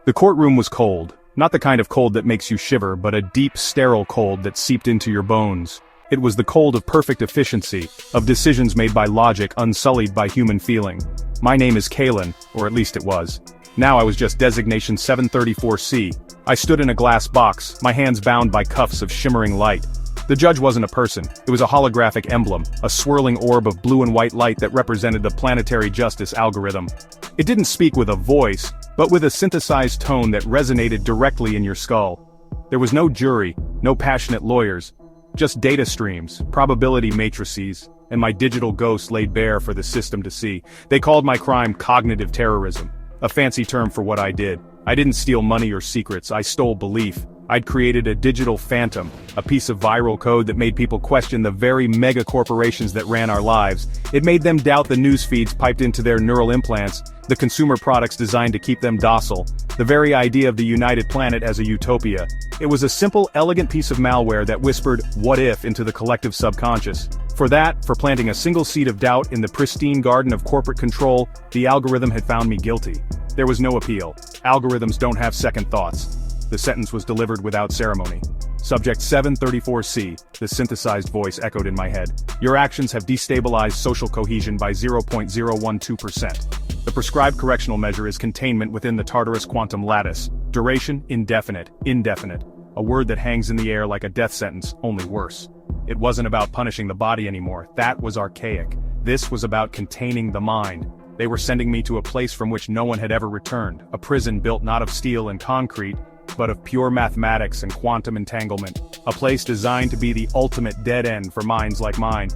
The courtroom was cold, not the kind of cold that makes you shiver, but a deep, sterile cold that seeped into your bones. It was the cold of perfect efficiency, of decisions made by logic unsullied by human feeling. My name is Kalen, or at least it was. Now I was just designation 734C. I stood in a glass box, my hands bound by cuffs of shimmering light. The judge wasn't a person, it was a holographic emblem, a swirling orb of blue and white light that represented the planetary justice algorithm. It didn't speak with a voice, but with a synthesized tone that resonated directly in your skull. There was no jury, no passionate lawyers, just data streams, probability matrices, and my digital ghost laid bare for the system to see. They called my crime cognitive terrorism, a fancy term for what I did. I didn't steal money or secrets, I stole belief. I'd created a digital phantom, a piece of viral code that made people question the very mega corporations that ran our lives. It made them doubt the news feeds piped into their neural implants, the consumer products designed to keep them docile, the very idea of the united planet as a utopia. It was a simple, elegant piece of malware that whispered, "What if?" into the collective subconscious. For planting a single seed of doubt in the pristine garden of corporate control, the algorithm had found me guilty. There was no appeal. Algorithms don't have second thoughts. The sentence was delivered without ceremony. Subject 734C, the synthesized voice echoed in my head. Your actions have destabilized social cohesion by 0.012%. The prescribed correctional measure is containment within the Tartarus quantum lattice. Duration, indefinite. Indefinite. A word that hangs in the air like a death sentence, only worse. It wasn't about punishing the body anymore, that was archaic. This was about containing the mind. They were sending me to a place from which no one had ever returned, a prison built not of steel and concrete, but of pure mathematics and quantum entanglement, a place designed to be the ultimate dead end for minds like mine.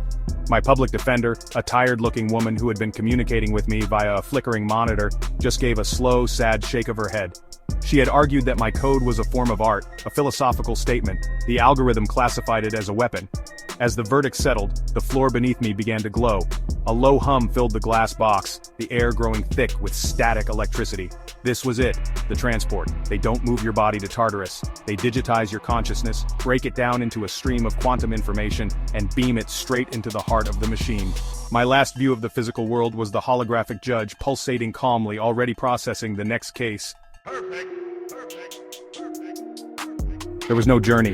My public defender, a tired-looking woman who had been communicating with me via a flickering monitor, just gave a slow, sad shake of her head. She had argued that my code was a form of art, a philosophical statement. The algorithm classified it as a weapon. As the verdict settled, the floor beneath me began to glow. A low hum filled the glass box, the air growing thick with static electricity. This was it, the transport. They don't move your body to Tartarus. They digitize your consciousness, break it down into a stream of quantum information, and beam it straight into the heart of the machine. My last view of the physical world was the holographic judge pulsating calmly, already processing the next case. There was no journey.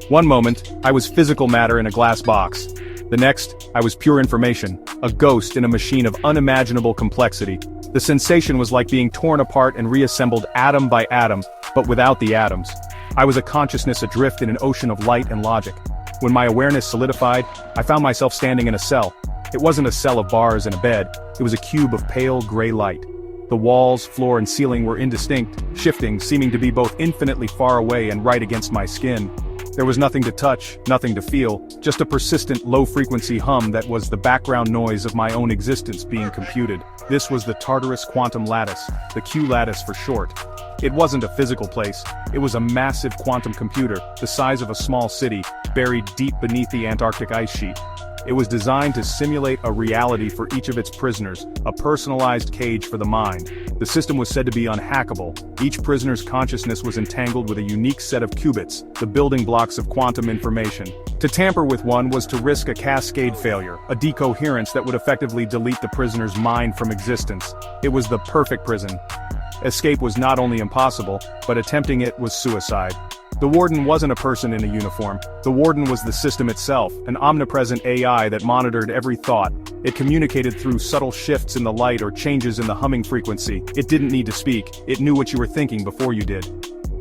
One moment, I was physical matter in a glass box. The next, I was pure information, a ghost in a machine of unimaginable complexity. The sensation was like being torn apart and reassembled atom by atom, but without the atoms. I was a consciousness adrift in an ocean of light and logic. When my awareness solidified, I found myself standing in a cell. It wasn't a cell of bars and a bed, it was a cube of pale gray light. The walls, floor, and ceiling were indistinct, shifting, seeming to be both infinitely far away and right against my skin. There was nothing to touch, nothing to feel, just a persistent low-frequency hum that was the background noise of my own existence being computed. This was the Tartarus quantum lattice, the Q lattice for short. It wasn't a physical place, it was a massive quantum computer, the size of a small city, buried deep beneath the Antarctic ice sheet. It was designed to simulate a reality for each of its prisoners, a personalized cage for the mind. The system was said to be unhackable. Each prisoner's consciousness was entangled with a unique set of qubits, the building blocks of quantum information. To tamper with one was to risk a cascade failure, a decoherence that would effectively delete the prisoner's mind from existence. It was the perfect prison. Escape was not only impossible, but attempting it was suicide. The warden wasn't a person in a uniform. The warden was the system itself, an omnipresent AI that monitored every thought. It communicated through subtle shifts in the light or changes in the humming frequency. It didn't need to speak, it knew what you were thinking before you did.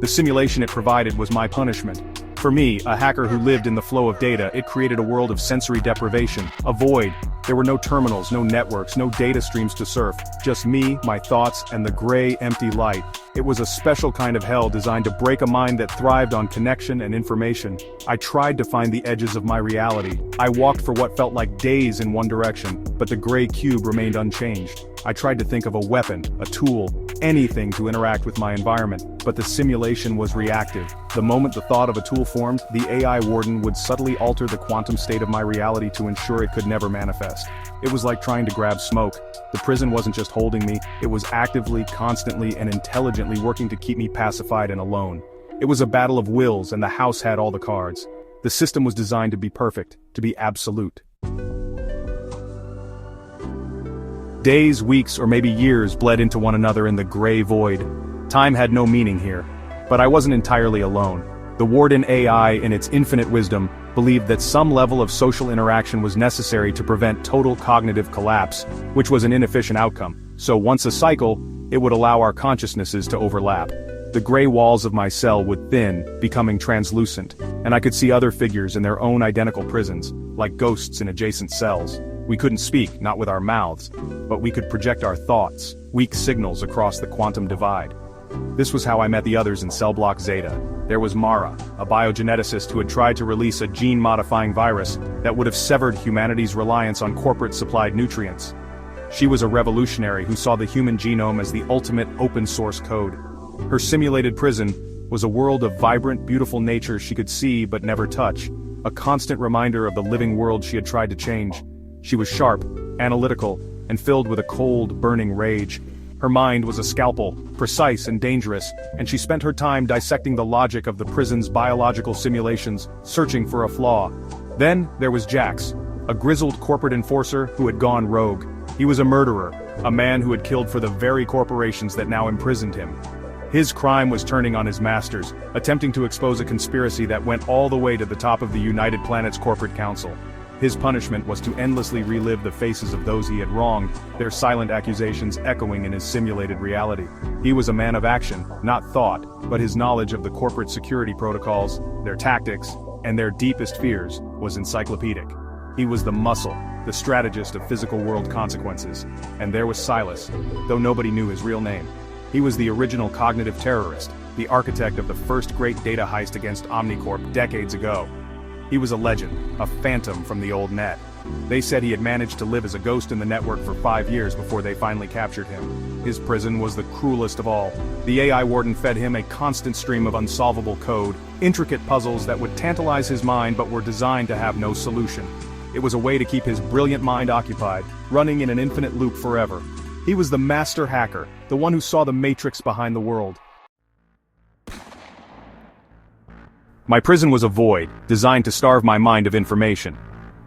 The simulation it provided was my punishment. For me, a hacker who lived in the flow of data, it created a world of sensory deprivation, a void. There were no terminals, no networks, no data streams to surf, just me, my thoughts, and the gray, empty light. It was a special kind of hell designed to break a mind that thrived on connection and information. I tried to find the edges of my reality. I walked for what felt like days in one direction, but the gray cube remained unchanged. I tried to think of a weapon, a tool, anything to interact with my environment, but the simulation was reactive. The moment the thought of a tool formed, the AI warden would subtly alter the quantum state of my reality to ensure it could never manifest. It was like trying to grab smoke. The prison wasn't just holding me, it was actively, constantly, and intelligently working to keep me pacified and alone. It was a battle of wills, and the house had all the cards. The system was designed to be perfect, to be absolute. Days, weeks, or maybe years bled into one another in the gray void. Time had no meaning here. But I wasn't entirely alone. The Warden AI, in its infinite wisdom, believed that some level of social interaction was necessary to prevent total cognitive collapse, which was an inefficient outcome. So once a cycle, it would allow our consciousnesses to overlap. The gray walls of my cell would thin, becoming translucent, and I could see other figures in their own identical prisons, like ghosts in adjacent cells. We couldn't speak, not with our mouths, but we could project our thoughts, weak signals across the quantum divide. This was how I met the others in cell block Zeta. There was Mara, a biogeneticist who had tried to release a gene-modifying virus that would have severed humanity's reliance on corporate-supplied nutrients. She was a revolutionary who saw the human genome as the ultimate open-source code. Her simulated prison was a world of vibrant, beautiful nature she could see but never touch, a constant reminder of the living world she had tried to change. She was sharp, analytical, and filled with a cold, burning rage. Her mind was a scalpel, precise and dangerous, and she spent her time dissecting the logic of the prison's biological simulations, searching for a flaw. Then, there was Jax, a grizzled corporate enforcer who had gone rogue. He was a murderer, a man who had killed for the very corporations that now imprisoned him. His crime was turning on his masters, attempting to expose a conspiracy that went all the way to the top of the United Planets Corporate Council. His punishment was to endlessly relive the faces of those he had wronged, their silent accusations echoing in his simulated reality. He was a man of action, not thought, but his knowledge of the corporate security protocols, their tactics, and their deepest fears was encyclopedic. He was the muscle, the strategist of physical world consequences. And there was Silas, though nobody knew his real name. He was the original cognitive terrorist, the architect of the first great data heist against Omnicorp decades ago. He was a legend, a phantom from the old net. They said he had managed to live as a ghost in the network for 5 years before they finally captured him. His prison was the cruelest of all. The AI warden fed him a constant stream of unsolvable code, intricate puzzles that would tantalize his mind but were designed to have no solution. It was a way to keep his brilliant mind occupied, running in an infinite loop forever. He was the master hacker, the one who saw the matrix behind the world. My prison was a void, designed to starve my mind of information.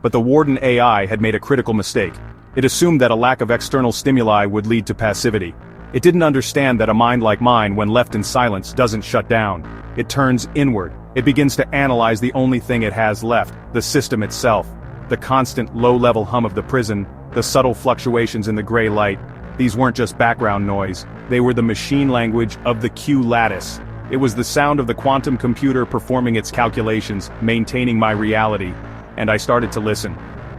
But the Warden AI had made a critical mistake. It assumed that a lack of external stimuli would lead to passivity. It didn't understand that a mind like mine, when left in silence, doesn't shut down. It turns inward. It begins to analyze the only thing it has left, the system itself. The constant, low-level hum of the prison, the subtle fluctuations in the gray light. These weren't just background noise. They were the machine language of the Q lattice. It was the sound of the quantum computer performing its calculations, maintaining my reality. And I started to listen.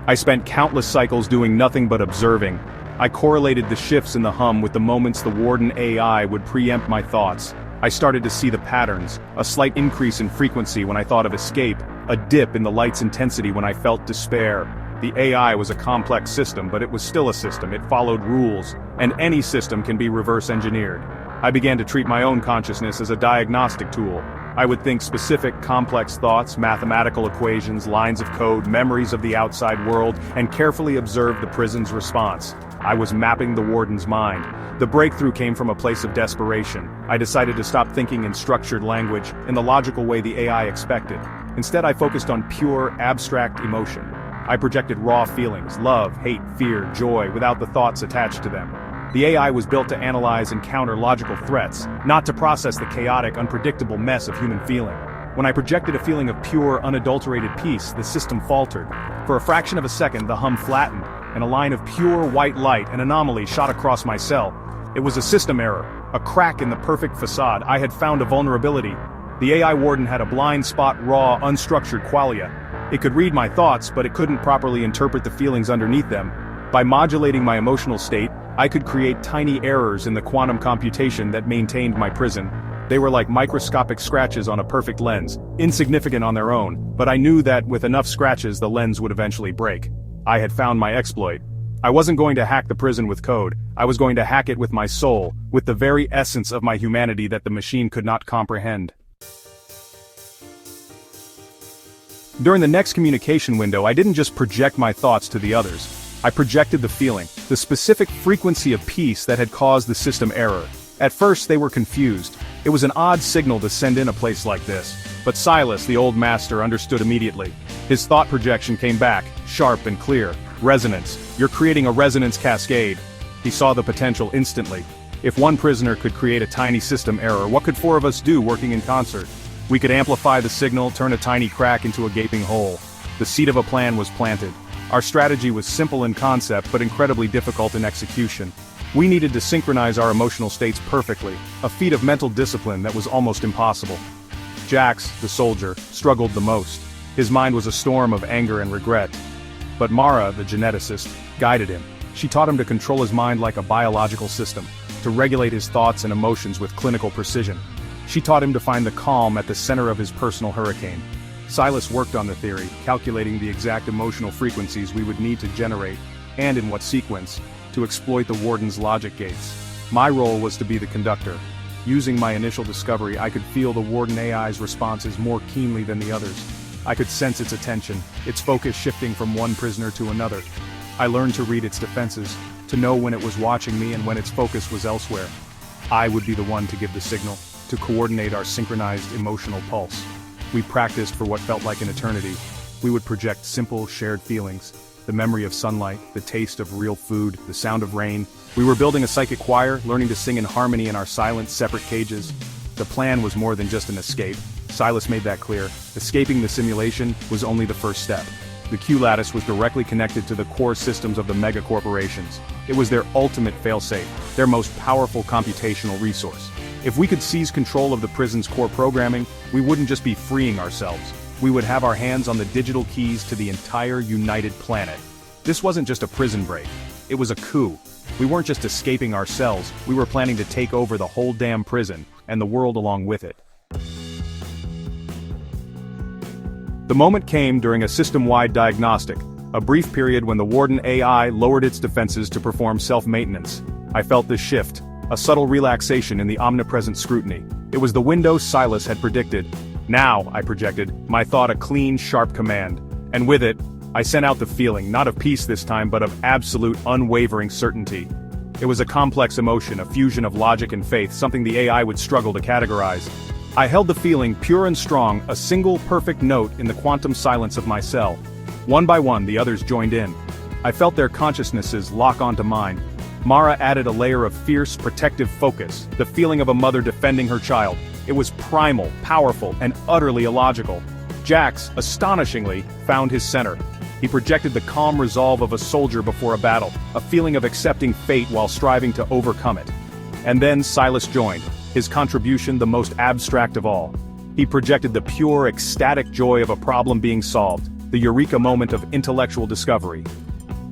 I spent countless cycles doing nothing but observing. I correlated the shifts in the hum with the moments the Warden AI would preempt my thoughts. I started to see the patterns, a slight increase in frequency when I thought of escape, a dip in the light's intensity when I felt despair. The AI was a complex system, but it was still a system. It followed rules, and any system can be reverse engineered. I began to treat my own consciousness as a diagnostic tool. I would think specific, complex thoughts, mathematical equations, lines of code, memories of the outside world, and carefully observe the prison's response. I was mapping the Warden's mind. The breakthrough came from a place of desperation. I decided to stop thinking in structured language, in the logical way the AI expected. Instead, I focused on pure, abstract emotion. I projected raw feelings, love, hate, fear, joy, without the thoughts attached to them. The AI was built to analyze and counter logical threats, not to process the chaotic, unpredictable mess of human feeling. When I projected a feeling of pure, unadulterated peace, the system faltered. For a fraction of a second, the hum flattened, and a line of pure white light, an anomaly, shot across my cell. It was a system error, a crack in the perfect facade. I had found a vulnerability. The AI warden had a blind spot, raw, unstructured qualia. It could read my thoughts, but it couldn't properly interpret the feelings underneath them. By modulating my emotional state, I could create tiny errors in the quantum computation that maintained my prison. They were like microscopic scratches on a perfect lens, insignificant on their own, but I knew that with enough scratches the lens would eventually break. I had found my exploit. I wasn't going to hack the prison with code. I was going to hack it with my soul, with the very essence of my humanity that the machine could not comprehend. During the next communication window, I didn't just project my thoughts to the others. I projected the feeling, the specific frequency of peace that had caused the system error. At first they were confused. It was an odd signal to send in a place like this. But Silas, the old master, understood immediately. His thought projection came back, sharp and clear. Resonance. You're creating a resonance cascade. He saw the potential instantly. If one prisoner could create a tiny system error, what could four of us do working in concert? We could amplify the signal, turn a tiny crack into a gaping hole. The seed of a plan was planted. Our strategy was simple in concept but incredibly difficult in execution. We needed to synchronize our emotional states perfectly, a feat of mental discipline that was almost impossible. Jax, the soldier, struggled the most. His mind was a storm of anger and regret. But Mara, the geneticist, guided him. She taught him to control his mind like a biological system, to regulate his thoughts and emotions with clinical precision. She taught him to find the calm at the center of his personal hurricane. Silas worked on the theory, calculating the exact emotional frequencies we would need to generate, and in what sequence, to exploit the warden's logic gates. My role was to be the conductor. Using my initial discovery, I could feel the warden AI's responses more keenly than the others. I could sense its attention, its focus shifting from one prisoner to another. I learned to read its defenses, to know when it was watching me and when its focus was elsewhere. I would be the one to give the signal, to coordinate our synchronized emotional pulse. We practiced for what felt like an eternity. We would project simple, shared feelings. The memory of sunlight, the taste of real food, the sound of rain. We were building a psychic choir, learning to sing in harmony in our silent, separate cages. The plan was more than just an escape. Silas made that clear. Escaping the simulation was only the first step. The Q-lattice was directly connected to the core systems of the mega corporations. It was their ultimate failsafe, their most powerful computational resource. If we could seize control of the prison's core programming, we wouldn't just be freeing ourselves. We would have our hands on the digital keys to the entire united planet. This wasn't just a prison break. It was a coup. We weren't just escaping ourselves, we were planning to take over the whole damn prison, and the world along with it. The moment came during a system-wide diagnostic, a brief period when the warden AI lowered its defenses to perform self-maintenance. I felt this shift, a subtle relaxation in the omnipresent scrutiny. It was the window Silas had predicted. Now, I projected, my thought a clean, sharp command. And with it, I sent out the feeling, not of peace this time but of absolute, unwavering certainty. It was a complex emotion, a fusion of logic and faith, something the AI would struggle to categorize. I held the feeling pure and strong, a single perfect note in the quantum silence of my cell. One by one, the others joined in. I felt their consciousnesses lock onto mine. Mara added a layer of fierce, protective focus, the feeling of a mother defending her child. It was primal, powerful, and utterly illogical. Jax, astonishingly, found his center. He projected the calm resolve of a soldier before a battle, a feeling of accepting fate while striving to overcome it. And then Silas joined, his contribution the most abstract of all. He projected the pure, ecstatic joy of a problem being solved, the eureka moment of intellectual discovery.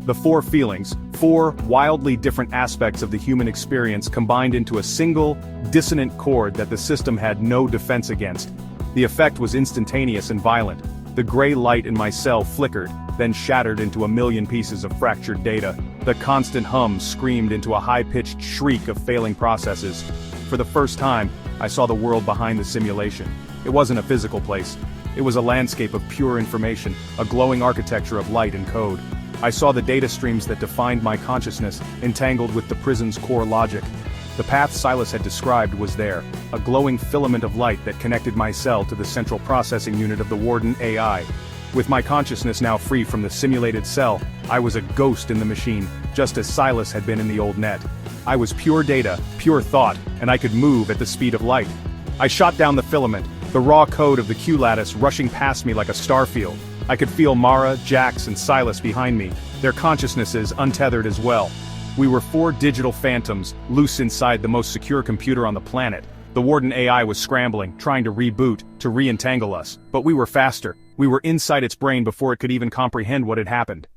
The four feelings, four wildly different aspects of the human experience combined into a single, dissonant chord that the system had no defense against. The effect was instantaneous and violent. The gray light in my cell flickered, then shattered into a million pieces of fractured data. The constant hum screamed into a high-pitched shriek of failing processes. For the first time, I saw the world behind the simulation. It wasn't a physical place. It was a landscape of pure information, a glowing architecture of light and code. I saw the data streams that defined my consciousness, entangled with the prison's core logic. The path Silas had described was there, a glowing filament of light that connected my cell to the central processing unit of the warden AI. With my consciousness now free from the simulated cell, I was a ghost in the machine, just as Silas had been in the old net. I was pure data, pure thought, and I could move at the speed of light. I shot down the filament, the raw code of the Q-lattice rushing past me like a starfield. I could feel Mara, Jax, and Silas behind me, their consciousnesses untethered as well. We were four digital phantoms, loose inside the most secure computer on the planet. The warden AI was scrambling, trying to reboot, to re-entangle us, but we were faster. We were inside its brain before it could even comprehend what had happened.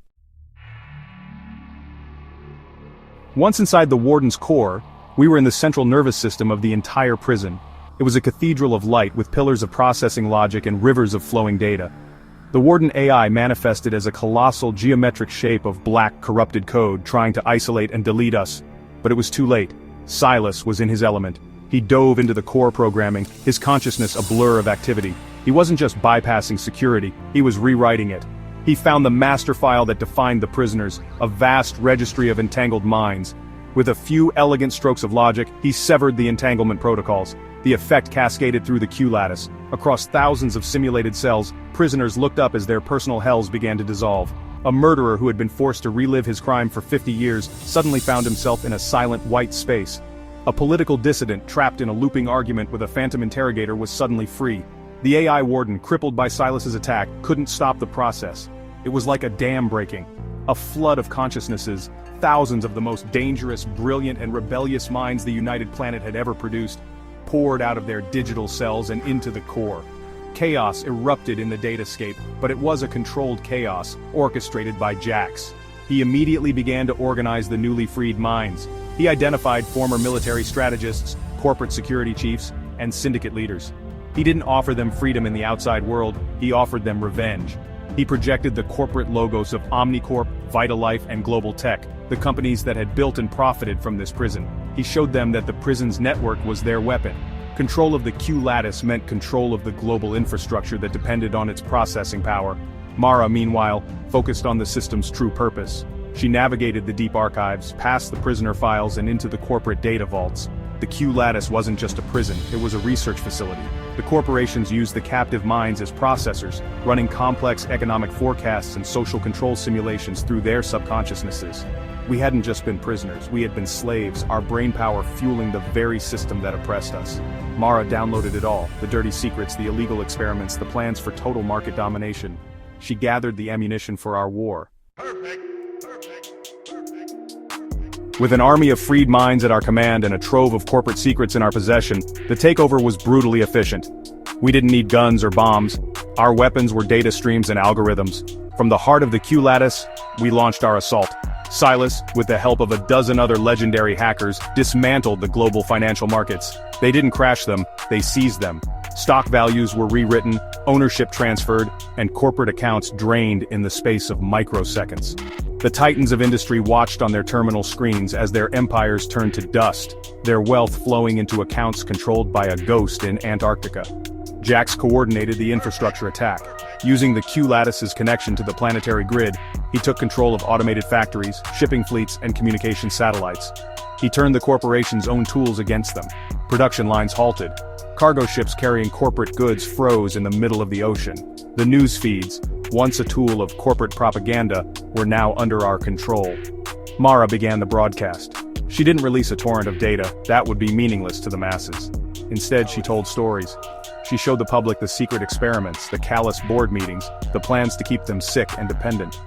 Once inside the warden's core, we were in the central nervous system of the entire prison. It was a cathedral of light with pillars of processing logic and rivers of flowing data. The warden AI manifested as a colossal geometric shape of black, corrupted code trying to isolate and delete us. But it was too late. Silas was in his element. He dove into the core programming, his consciousness a blur of activity. He wasn't just bypassing security, he was rewriting it. He found the master file that defined the prisoners, a vast registry of entangled minds. With a few elegant strokes of logic, he severed the entanglement protocols. The effect cascaded through the Q-lattice. Across thousands of simulated cells, prisoners looked up as their personal hells began to dissolve. A murderer who had been forced to relive his crime for 50 years suddenly found himself in a silent white space. A political dissident trapped in a looping argument with a phantom interrogator was suddenly free. The AI warden, crippled by Silas's attack, couldn't stop the process. It was like a dam breaking. A flood of consciousnesses, thousands of the most dangerous, brilliant, and rebellious minds the United Planet had ever produced, poured out of their digital cells and into the core. Chaos erupted in the datascape, but it was a controlled chaos, orchestrated by Jax. He immediately began to organize the newly freed minds. He identified former military strategists, corporate security chiefs, and syndicate leaders. He didn't offer them freedom in the outside world, he offered them revenge. He projected the corporate logos of Omnicorp, Vitalife, and Global Tech, the companies that had built and profited from this prison. He showed them that the prison's network was their weapon. Control of the Q-lattice meant control of the global infrastructure that depended on its processing power. Mara, meanwhile, focused on the system's true purpose. She navigated the deep archives, past the prisoner files and into the corporate data vaults. The Q-lattice wasn't just a prison, it was a research facility. The corporations used the captive minds as processors, running complex economic forecasts and social control simulations through their subconsciousnesses. We hadn't just been prisoners, we had been slaves, our brainpower fueling the very system that oppressed us. Mara downloaded it all, the dirty secrets, the illegal experiments, the plans for total market domination. She gathered the ammunition for our war. With an army of freed minds at our command and a trove of corporate secrets in our possession, the takeover was brutally efficient. We didn't need guns or bombs. Our weapons were data streams and algorithms. From the heart of the Q-lattice, we launched our assault. Silas, with the help of a dozen other legendary hackers, dismantled the global financial markets. They didn't crash them, they seized them. Stock values were rewritten, ownership transferred, and corporate accounts drained in the space of microseconds. The titans of industry watched on their terminal screens as their empires turned to dust, their wealth flowing into accounts controlled by a ghost in Antarctica. Jax coordinated the infrastructure attack. Using the Q-lattice's connection to the planetary grid, he took control of automated factories, shipping fleets, and communication satellites. He turned the corporation's own tools against them. Production lines halted. Cargo ships carrying corporate goods froze in the middle of the ocean. The news feeds, once a tool of corporate propaganda, were now under our control. Mara began the broadcast. She didn't release a torrent of data, that would be meaningless to the masses. Instead, she told stories. She showed the public the secret experiments, the callous board meetings, the plans to keep them sick and dependent.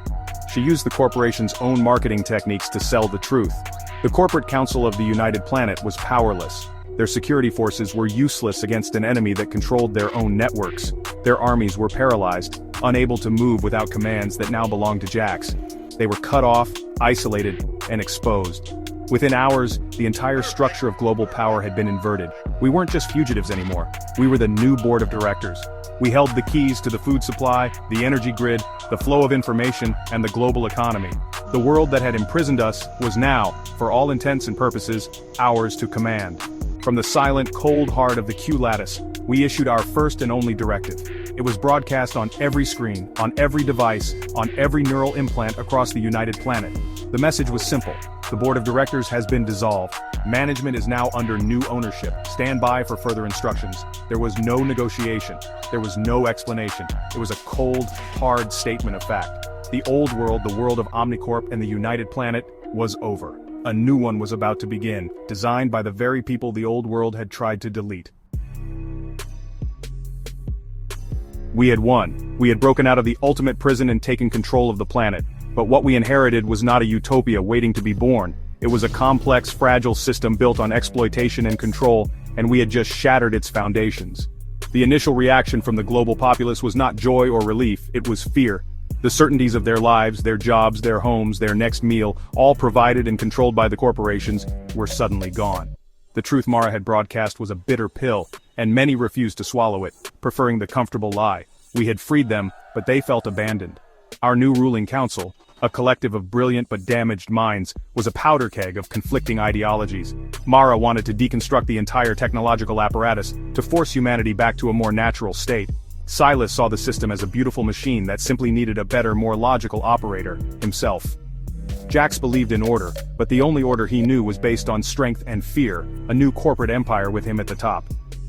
She used the corporation's own marketing techniques to sell the truth. The corporate council of the United Planet was powerless. Their security forces were useless against an enemy that controlled their own networks. Their armies were paralyzed, unable to move without commands that now belonged to Jax. They were cut off, isolated, and exposed. Within hours, the entire structure of global power had been inverted. We weren't just fugitives anymore. We were the new board of directors. We held the keys to the food supply, the energy grid, the flow of information, and the global economy. The world that had imprisoned us was now, for all intents and purposes, ours to command. From the silent, cold heart of the Q-lattice, we issued our first and only directive. It was broadcast on every screen, on every device, on every neural implant across the United Planet. The message was simple. The board of directors has been dissolved. Management is now under new ownership. Stand by for further instructions. There was no negotiation. There was no explanation. It was a cold, hard statement of fact. The old world, the world of Omnicorp and the United Planet, was over. A new one was about to begin, designed by the very people the old world had tried to delete. We had won. We had broken out of the ultimate prison and taken control of the planet. But what we inherited was not a utopia waiting to be born. It was a complex, fragile system built on exploitation and control, and we had just shattered its foundations. The initial reaction from the global populace was not joy or relief, it was fear. The certainties of their lives, their jobs, their homes, their next meal, all provided and controlled by the corporations, were suddenly gone. The truth Mara had broadcast was a bitter pill, and many refused to swallow it, preferring the comfortable lie. We had freed them, but they felt abandoned. Our new ruling council, a collective of brilliant but damaged minds, was a powder keg of conflicting ideologies. Mara wanted to deconstruct the entire technological apparatus, to force humanity back to a more natural state. Silas saw the system as a beautiful machine that simply needed a better, more logical operator, himself. Jax believed in order, but the only order he knew was based on strength and fear, a new corporate empire with him at the top.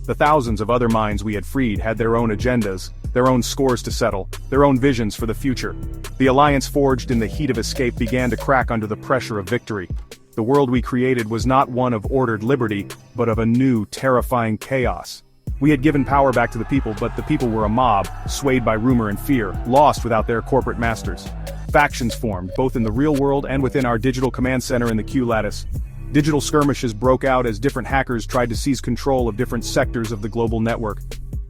The thousands of other minds we had freed had their own agendas, their own scores to settle, their own visions for the future. The alliance forged in the heat of escape began to crack under the pressure of victory. The world we created was not one of ordered liberty, but of a new, terrifying chaos. We had given power back to the people, but the people were a mob, swayed by rumor and fear, lost without their corporate masters. Factions formed, both in the real world and within our digital command center in the Q lattice. Digital skirmishes broke out as different hackers tried to seize control of different sectors of the global network.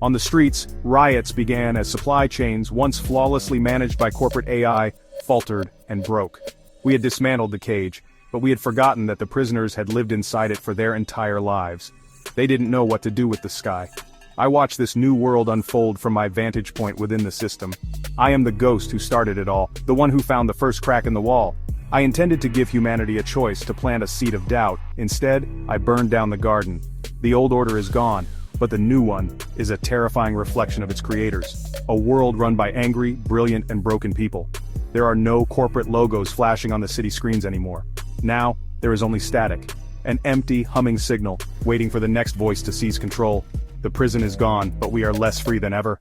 On the streets, riots began as supply chains, once flawlessly managed by corporate AI, faltered and broke. We had dismantled the cage, but we had forgotten that the prisoners had lived inside it for their entire lives. They didn't know what to do with the sky. I watched this new world unfold from my vantage point within the system. I am the ghost who started it all, the one who found the first crack in the wall. I intended to give humanity a choice, to plant a seed of doubt. Instead, I burned down the garden. The old order is gone, but the new one is a terrifying reflection of its creators. A world run by angry, brilliant, and broken people. There are no corporate logos flashing on the city screens anymore. Now, there is only static. An empty, humming signal, waiting for the next voice to seize control. The prison is gone, but we are less free than ever.